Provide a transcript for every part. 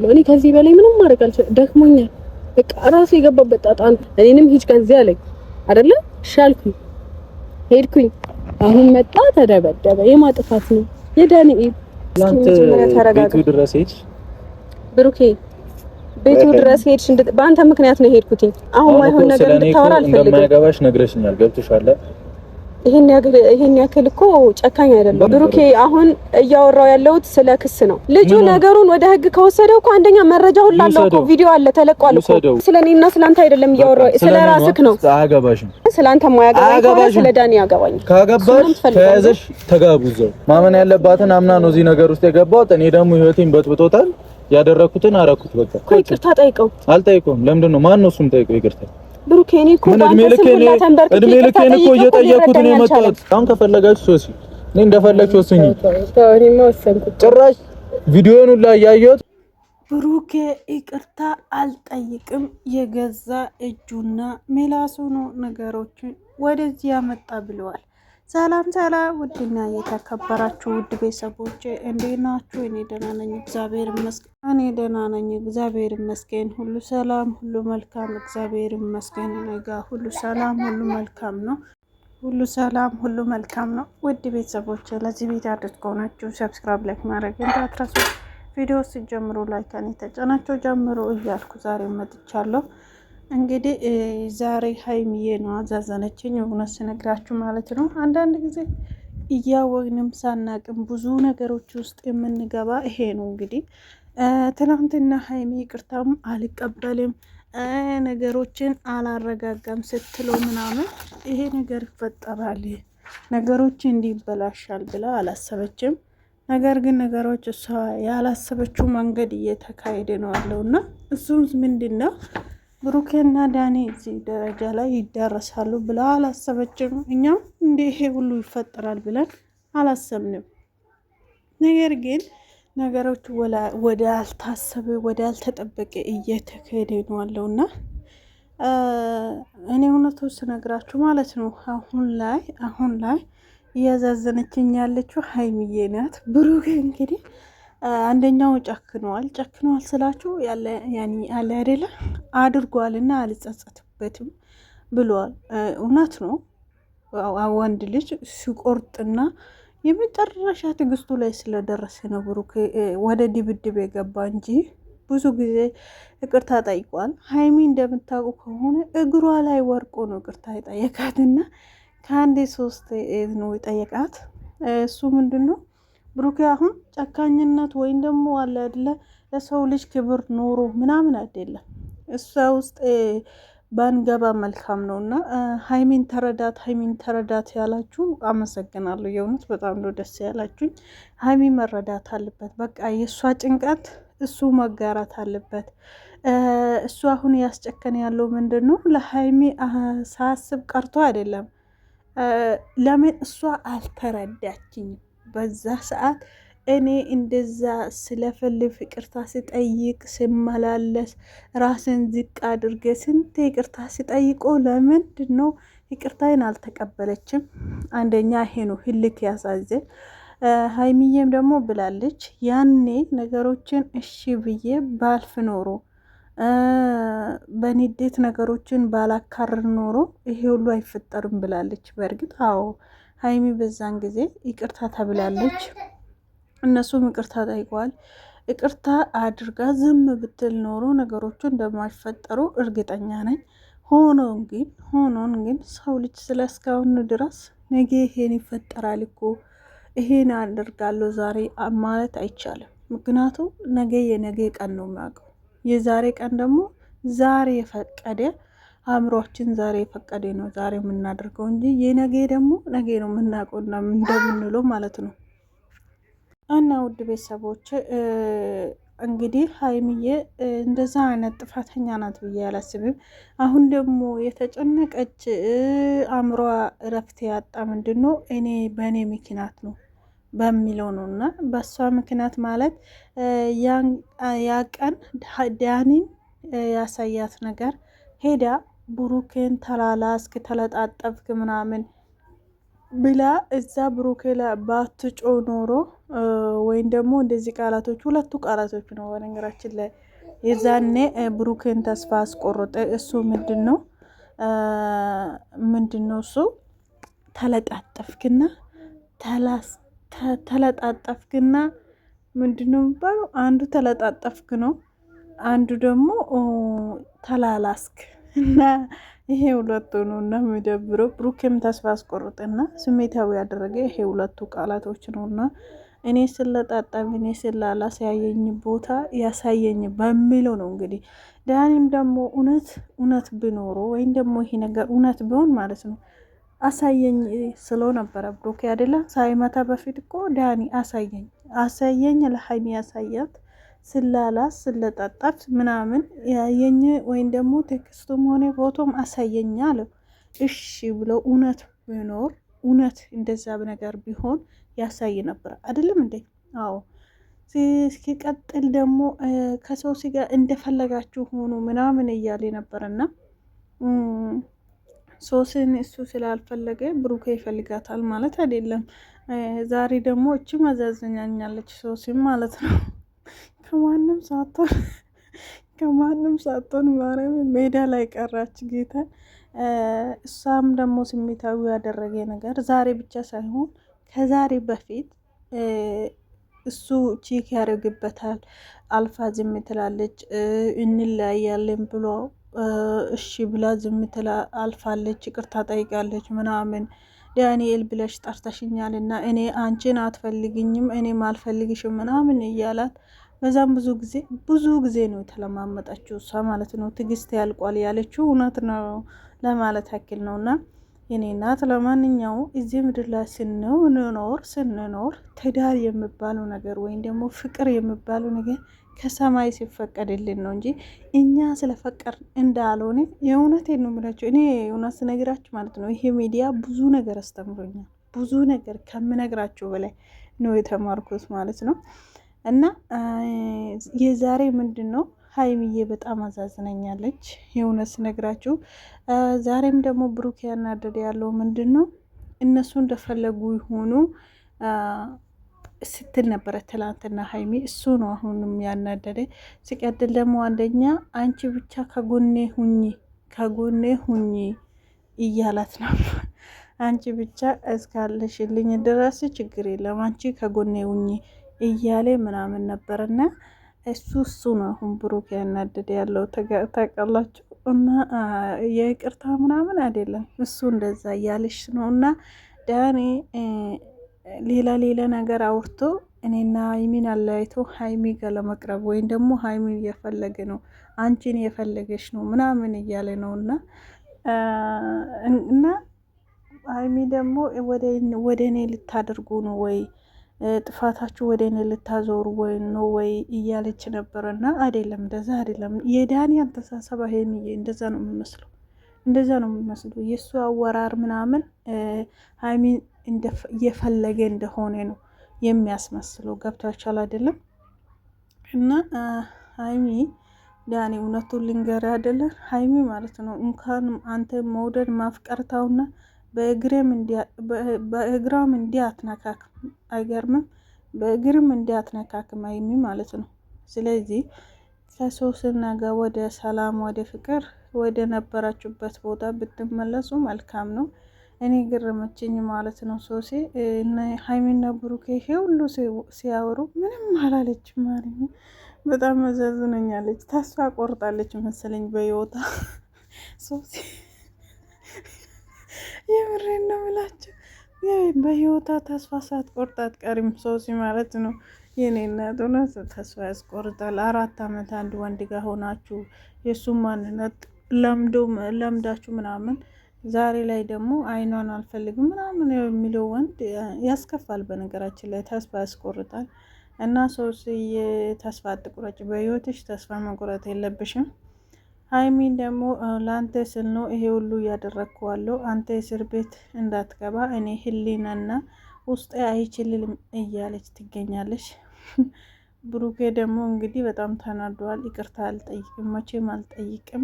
አደርጋለሁ። እኔ ከዚህ በላይ ምንም ማድረግ አልችልም። ደክሞኛል። በቃ ራሱ የገባበት ጣጣን እኔንም ሂጅ ከዚህ አለኝ አይደለ? ሻልኩኝ ሄድኩኝ። አሁን መጣ ተደበደበ። የማጥፋት ነው የዳንኤል ቤቱ ድረስ ሄድሽ ብሩኬ? ቤቱ ድረስ ሄድሽ? በአንተ ምክንያት ነው የሄድኩትኝ። አሁን ማይሆን ነገር እንድታወራ አልፈልግም። እንደማይገባሽ ነግረሽኛል። ገብቶሻል? ይሄን ያክል እኮ ጨካኝ አይደለም ብሩኬ። አሁን እያወራው ያለሁት ስለ ክስ ነው። ልጁ ነገሩን ወደ ህግ ከወሰደው እኮ አንደኛ መረጃ ሁሉ አለው እኮ ቪዲዮ አለ ተለቋል እኮ። ስለኔና ስላንተ አይደለም እያወራው ስለ ራስህ ነው። አያገባሽም። ስላንተ ማያገባኝ ስለ ዳኒ ያገባኝ። ካገባሽ ተያዘሽ ተጋቡዘው። ማመን ያለባትን አምና ነው እዚህ ነገር ውስጥ የገባሁት። እኔ ደግሞ ህይወቴን በጥብጦታል። ያደረኩትን አረኩት። በቃ ይቅርታ ጠይቀው። አልጠይቀውም። ለምንድን ነው ማን ነው እሱም ጠይቀው ይቅርታ ብሩኬ። እኔ እኮ እድሜ ልኬን እኮ እየጠየኩት ነው የመጣሁት። አሁን ከፈለጋችሁ ሶሲ እኔ እንደፈለግሽ ወስኝ። እኔማ ወሰንኩት። ጭራሽ ቪዲዮውን ሁላ እያየሁት ብሩኬ ይቅርታ አልጠይቅም። የገዛ እጁና ሜላሱ ነው ነገሮችን ወደዚህ ያመጣ ብለዋል። ሰላም ሰላም፣ ውድና የተከበራችሁ ውድ ቤተሰቦቼ እንዴት ናችሁ? እኔ ደህና ነኝ እግዚአብሔር ይመስገን። ሁሉ ሰላም ሁሉ መልካም እግዚአብሔር ይመስገን። ነገ ሁሉ ሰላም ሁሉ መልካም ነው። ሁሉ መልካም ነው። ውድ ቤተሰቦቼ ለዚህ ቤት አዲስ ከሆናችሁ ሰብስክራይብ፣ ላይክ ማድረግ እንዳትረሱ። ቪዲዮ ሲጀምሩ ላይክ ተጫናችሁ ጀምሩ እያልኩ ዛሬ መጥቻለሁ። እንግዲህ ዛሬ ሀይሚዬ ነው አዛዘነችኝ። እውነት ስነግራችሁ ማለት ነው። አንዳንድ ጊዜ እያወቅንም ሳናቅም ብዙ ነገሮች ውስጥ የምንገባ ይሄ ነው። እንግዲህ ትናንትና ሀይሚ ይቅርታም አልቀበልም ነገሮችን አላረጋጋም ስትለው ምናምን ይሄ ነገር ይፈጠራል፣ ነገሮች እንዲበላሻል ብላ አላሰበችም። ነገር ግን ነገሮች እሷ ያላሰበችው መንገድ እየተካሄደ ነው ያለውና እሱም ምንድነው ብሩኬና ዳኒ እዚህ ደረጃ ላይ ይደረሳሉ ብላ አላሰበችም። እኛም እንደ ይሄ ሁሉ ይፈጠራል ብለን አላሰብንም። ነገር ግን ነገሮች ወደ አልታሰበ ወደ አልተጠበቀ እየተካሄደ ነው ያለውና እኔ እውነቱ ስነግራችሁ ማለት ነው አሁን ላይ እያዛዘነችኝ ያለችው ሀይሚዬ ናት። ብሩኬ እንግዲህ አንደኛው ጨክኗል ስላችሁ ያለ አይደለ አድርጓልና አልጸጸትበትም ብሏል። እውነት ነው። ወንድ ልጅ ሲቆርጥና የመጨረሻ ትግስቱ ላይ ስለደረሰ ነው ብሩክ ወደ ድብድብ የገባ እንጂ ብዙ ጊዜ ይቅርታ ጠይቋል። ሀይሚ እንደምታውቁ ከሆነ እግሯ ላይ ወርቆ ነው ይቅርታ የጠየቃትና ከአንዴ 3 ነው የጠየቃት። እሱ ምንድነው ብሩክ አሁን ጨካኝነት ወይም ደግሞ አለ አይደለ ለሰው ልጅ ክብር ኖሮ ምናምን አይደለም። እሷ ውስጥ ባንገባ መልካም ነውና ሀይሚን ተረዳት ያላችሁ አመሰግናለሁ። የእውነት በጣም ነው ደስ ያላችሁኝ። ሀይሚ መረዳት አለበት። በቃ የእሷ ጭንቀት እሱ መጋራት አለበት። እሱ አሁን ያስጨከነ ያለው ምንድነው ለሀይሚ ሳስብ ቀርቶ አይደለም። ለምን እሷ አልተረዳችኝም በዛ ሰዓት እኔ እንደዛ ስለፈልፍ ይቅርታ ስጠይቅ ስመላለስ ራስን ዝቅ አድርገ ስንት ይቅርታ ስጠይቆ ለምንድን ነው ይቅርታዬን አልተቀበለችም? አንደኛ ይሄ ነው ህልክ ያሳዘ። ሀይሚዬም ደግሞ ብላለች ያኔ ነገሮችን እሺ ብዬ ባልፍ ኖሮ በንዴት ነገሮችን ባላካርር ኖሮ ይሄ ሁሉ አይፈጠርም ብላለች። በእርግጥ አዎ ሀይሚ በዛን ጊዜ ይቅርታ ተብላለች። እነሱም ይቅርታ ጠይቀዋል። ይቅርታ አድርጋ ዝም ብትል ኖሮ ነገሮቹ እንደማይፈጠሩ እርግጠኛ ነኝ። ሆኖን ግን ሰው ልጅ እስካሁን ድረስ ነገ ይሄን ይፈጠራል እኮ ይሄን አደርጋለሁ ዛሬ ማለት አይቻልም። ምክንያቱም ነገ የነገ ቀን ነው የሚያውቀው። የዛሬ ቀን ደግሞ ዛሬ የፈቀደ አእምሯችን ዛሬ የፈቀደ ነው ዛሬ የምናደርገው እንጂ የነገ ደግሞ ነገ ነው የምናውቀው እንደምንለው ማለት ነው። እና ውድ ቤተሰቦች እንግዲህ ሀይሚዬ እንደዛ አይነት ጥፋተኛ ናት ብዬ አላስብም። አሁን ደግሞ የተጨነቀች አእምሯ እረፍት ያጣ ምንድን ነው እኔ በእኔ ምክንያት ነው በሚለው ነው። እና በእሷ ምክንያት ማለት ያ ቀን ዳኒን ያሳያት ነገር ሄዳ ብሩኬን ተላላስክ ተለጣጠፍክ ምናምን ብላ እዛ ብሩኬ ላይ ባትጮ ኖሮ ወይም ደግሞ እንደዚህ ቃላቶች ሁለቱ ቃላቶች ነው በነገራችን ላይ የዛኔ ብሩኬን ተስፋ አስቆረጠ። እሱ ምንድነው እሱ ተለጣጠፍክና ምንድነው የሚባለው? አንዱ ተለጣጠፍክ ነው፣ አንዱ ደግሞ ተላላስክ እና ይሄ ሁለቱ ነው እና የሚደብረው። ብሩኬም ተስፋ አስቆርጥና ስሜታዊ ያደረገ ይሄ ሁለቱ ቃላቶች ነው እና እኔ ስለጣጣም እኔ ስላላስ ያየኝ ቦታ ያሳየኝ በሚለው ነው እንግዲህ። ዳኒም ደግሞ እውነት ቢኖሮ ወይም ደግሞ ይሄ ነገር እውነት ቢሆን ማለት ነው አሳየኝ ስሎ ነበረ ብሩኬ አይደለ? ሳይመታ በፊት እኮ ዳኒ አሳየኝ ለሀይሚ ያሳያት ስላላስ ስለጣጣፍ ምናምን ያየኝ ወይም ደግሞ ቴክስቱም ሆነ ፎቶም አሳየኝ አለው። እሺ ብለው እውነት ቢኖር እውነት እንደዛ ነገር ቢሆን ያሳይ ነበር አይደለም እንዴ? አዎ። ሲቀጥል ደግሞ ከሶሲ ጋር እንደፈለጋችሁ ሆኑ ምናምን እያለ ነበርና ሶሲን እሱ ስላልፈለገ ብሩኬ ይፈልጋታል ማለት አይደለም። ዛሬ ደግሞ እቺ ማዛዘኛኛለች ሶሲን ማለት ነው። ከማንም ሳትሆን ማርያም ሜዳ ላይ ቀራች ጌታ። እሷም ደግሞ ስሜታዊ ያደረገ ነገር ዛሬ ብቻ ሳይሆን ከዛሬ በፊት እሱ ቺክ ያደርግበታል። አልፋ ዝም ትላለች፣ እንለያያለን ብሎ እሺ ብላ ዝም ትላ አልፋለች፣ ይቅርታ ጠይቃለች ምናምን ዳንኤል ብለሽ ጠርተሽኛል እና እኔ አንቺን አትፈልግኝም እኔም አልፈልግሽም ምናምን እያላት በዛም ብዙ ጊዜ ነው የተለማመጣችው እሷ ማለት ነው። ትግስት ያልቋል ያለችው እውነት ነው ለማለት ያክል ነውና የኔ እናት ለማንኛው እዚህ ምድር ላይ ስንኖር ትዳር የሚባለው ነገር ወይም ደግሞ ፍቅር የሚባለው ነገር ከሰማይ ሲፈቀድልን ነው እንጂ እኛ ስለፈቀር እንዳልሆነ የእውነቴን ነው የምላችሁ። እኔ እውነት ስነግራችሁ ማለት ነው ይሄ ሚዲያ ብዙ ነገር አስተምሮኛል። ብዙ ነገር ከምነግራችሁ በላይ ነው የተማርኩት ማለት ነው። እና የዛሬ ምንድን ነው ሀይሚዬ በጣም አዛዝነኛለች የእውነት ስነግራችሁ። ዛሬም ደግሞ ብሩክ ያናደደ ያለው ምንድን ነው እነሱ እንደፈለጉ ይሆኑ ስትል ነበረ ትላንትና ሀይሚ። እሱ ነው አሁንም ያናደደ። ሲቀጥል ደግሞ አንደኛ አንቺ ብቻ ከጎኔ ሁኚ እያላት ነው። አንቺ ብቻ እስካለሽልኝ ድረስ ችግር የለም አንቺ ከጎኔ ሁኚ እያለ ምናምን ነበርና እሱ ነው አሁን ብሩክ ያናደደ ያለው ታውቃላችሁ። እና የይቅርታ ምናምን አይደለም እሱ እንደዛ እያለሽ ነው። እና ዳኒ ሌላ ነገር አውርቶ እኔና ሀይሚን አለያይቶ ሀይሚ ጋር ለመቅረብ ወይም ደግሞ ሀይሚን እየፈለገ ነው አንቺን እየፈለገች ነው ምናምን እያለ ነው። እና ሀይሚ ደግሞ ወደ እኔ ልታደርጉ ነው ወይ ጥፋታችሁ ወደ እኔ ልታዞሩ ወይ ነው ወይ እያለች ነበረና አይደለም፣ እንደዛ አይደለም። የዳኒ አስተሳሰብ ሀይሚዬ እንደዛ ነው የሚመስለው። የእሱ አወራር ምናምን ሀይሚን እየፈለገ እንደሆነ ነው የሚያስመስለው። ገብታችኋል አይደለም? እና ሀይሚ ዳኒ እውነቱን ልንገር አይደለም ሀይሚ ማለት ነው እንኳን አንተ መውደድ ማፍቀርታውና በእግራም እንዲህ አትነካክም። አይገርምም? በእግርም እንዲህ አትነካክም ሀይሚ ማለት ነው። ስለዚህ ከሶስና ጋር ወደ ሰላም ወደ ፍቅር ወደ ነበራችሁበት ቦታ ብትመለሱ መልካም ነው። እኔ ግርመችኝ ማለት ነው። ሶሲ እና ሀይሚና ብሩኬ ይሄ ሁሉ ሲያወሩ ምንም አላለች ማለት ነው። በጣም መዘዝነኛለች። ተስፋ ቆርጣለች መሰለኝ በህይወቷ ሶሲ። የምሬን ነው ብላችሁ በህይወቷ ተስፋ ሳትቆርጥ አትቀሪም ሶሲ ማለት ነው። የኔ እናት እውነት ተስፋ ያስቆርጣል። 4 ዓመት አንድ ወንድ ጋር ሆናችሁ የእሱም ማንነት ለምዳችሁ ምናምን ዛሬ ላይ ደግሞ አይኗን አልፈልግም ምናምን የሚለው ወንድ ያስከፋል። በነገራችን ላይ ተስፋ ያስቆርጣል። እና ሶሲ ተስፋ አትቁረጭ፣ በህይወትሽ ተስፋ መቁረጥ የለብሽም። ሀይሚን ደግሞ ለአንተ ስል ነው ይሄ ሁሉ እያደረግኩዋለሁ፣ አንተ እስር ቤት እንዳትገባ እኔ ህሊናና ውስጤ አይችልም እያለች ትገኛለች። ብሩኬ ደግሞ እንግዲህ በጣም ተናዷል። ይቅርታ አልጠይቅም፣ መቼም አልጠይቅም፣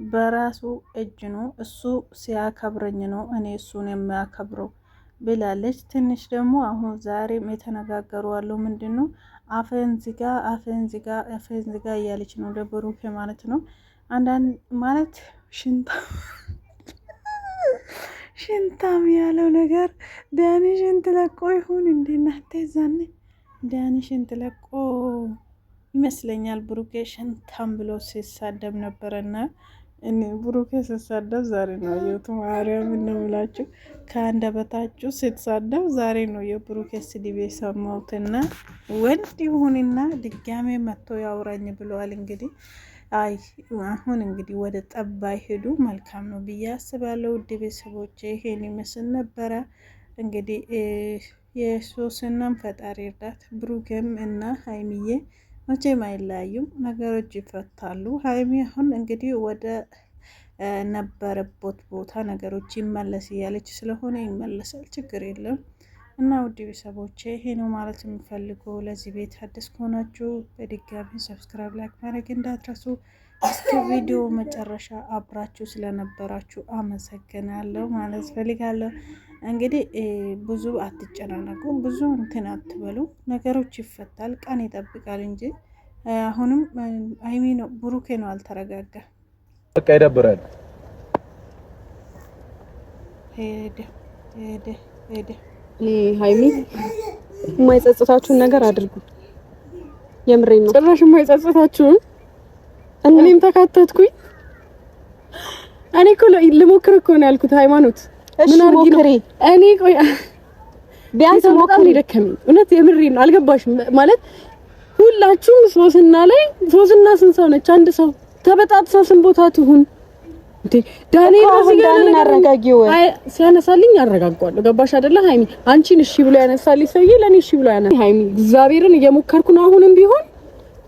በራሱ እጅ ነው እሱ ሲያከብረኝ ነው እኔ እሱን የሚያከብረው ብላለች። ትንሽ ደግሞ አሁን ዛሬም የተነጋገሩ አለው ምንድነው አፈን ዝጋ እያለች ነው ለብሩኬ ማለት ነው። አንዳንድ ማለት ሽንታም ያለው ነገር ዳኒ ሽንት ለቆ ይሁን እንዴ እናንተ ዛኔ ዳኒ ሽንት ለቆ ይመስለኛል ብሩኬ ሽንታም ብሎ ሲሳደብ ነበረና እኔ ብሩኬ ሲሳደብ ዛሬ ነው የቱ ማርያም ነው ብላችሁ ከአንደበታችሁ ሲሳደብ ዛሬ ነው የብሩኬ ስድብ የሰማሁትና ወንድ ይሁንና ድጋሜ መጥቶ ያውራኝ ብለዋል። እንግዲህ አይ አሁን እንግዲህ ወደ ጠባይ ሄዱ መልካም ነው ብዬ አስባለሁ። ውድ ቤተሰቦቼ ይሄን ይመስል ነበረ እንግዲህ የሶስናም ፈጣሪ እርዳት ብሩኬም እና ሀይሚዬ መቼም አይለያዩም፣ ነገሮች ይፈታሉ። ሀይሚ አሁን እንግዲህ ወደ ነበረበት ቦታ ነገሮች ይመለስ እያለች ስለሆነ ይመለሳል፣ ችግር የለም። እና ውድ ቤተሰቦቼ ይሄ ነው ማለት የምፈልገው። ለዚህ ቤት አዲስ ከሆናችሁ በድጋሚ ሰብስክራይብ፣ ላይክ ማድረግ እንዳትረሱ። እስከ ቪዲዮ መጨረሻ አብራችሁ ስለነበራችሁ አመሰግናለሁ ማለት ፈልጋለሁ። እንግዲህ ብዙ አትጨናነቁ፣ ብዙ እንትን አትበሉ፣ ነገሮች ይፈታል፣ ቀን ይጠብቃል እንጂ አሁንም ሀይሚ ነው ብሩኬ ነው አልተረጋጋ። በቃ ይደብራል። ሄደ ሀይሚ የማይጸጽታችሁን ነገር አድርጉ። የምሬን ነው። ጭራሽ የማይጸጽታችሁን እኔም ተካተትኩኝ። እኔ እኮ ልሞክር እኮ ነው ያልኩት። ሃይማኖት ምን አርጊ ነው እኔ ቆይ ቢያንስ ሞክሪ። ደከመኝ እውነት የምሬን ነው። አልገባሽም ማለት ሁላችሁም ሶስና ላይ ሶስና ስንት ሰው ነች? አንድ ሰው ተበጣጥሳ ስንት ቦታ ትሁን እንዴ? ዳንኤል እዚህ ጋር አረጋጊው ሲያነሳልኝ አረጋጋዋለሁ። ገባሽ አይደለ ሀይሚ? አንቺን እሺ ብሎ ያነሳልኝ ሰውዬ ለኔ እሺ ብሎ ያነሳ ሀይሚ እግዚአብሔርን እየሞከርኩ ነው አሁንም ቢሆን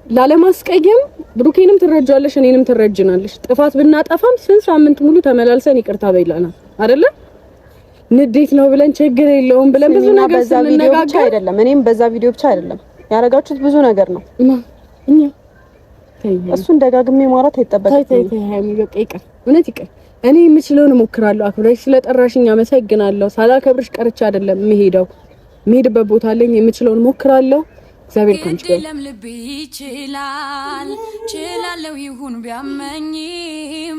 ላለማስቀየም። ብሩኬንም ትረጃለሽ እኔንም ትረጅናለሽ። ጥፋት ብናጠፋም ስንት ሳምንት ሙሉ ተመላልሰን ይቅርታ በይላና አይደለ? ንዴት ነው ብለን ችግር የለውም ብለን ብዙ ነገር ስንነጋገር አይደለም። እኔም በዛ ቪዲዮ ብቻ አይደለም ያረጋችሁት ብዙ ነገር ነው። እኛ እሱን ደጋግሜ ማውራት አይጠበቅም። ሀይሚ በቃ ይቅር፣ እውነት ይቅር። እኔ የምችለውን እሞክራለሁ። አክብረሽ ስለጠራሽኝ አመሰግናለሁ። ሳላከብርሽ ቀርቼ አይደለም የምሄደው፣ የምሄድበት ቦታ አለኝ። የምችለውን እሞክራለሁ። እግዚአብሔር ካንቺ ጋር ለምልብ ይችላል። ችላለው ይሁን ቢያመኝም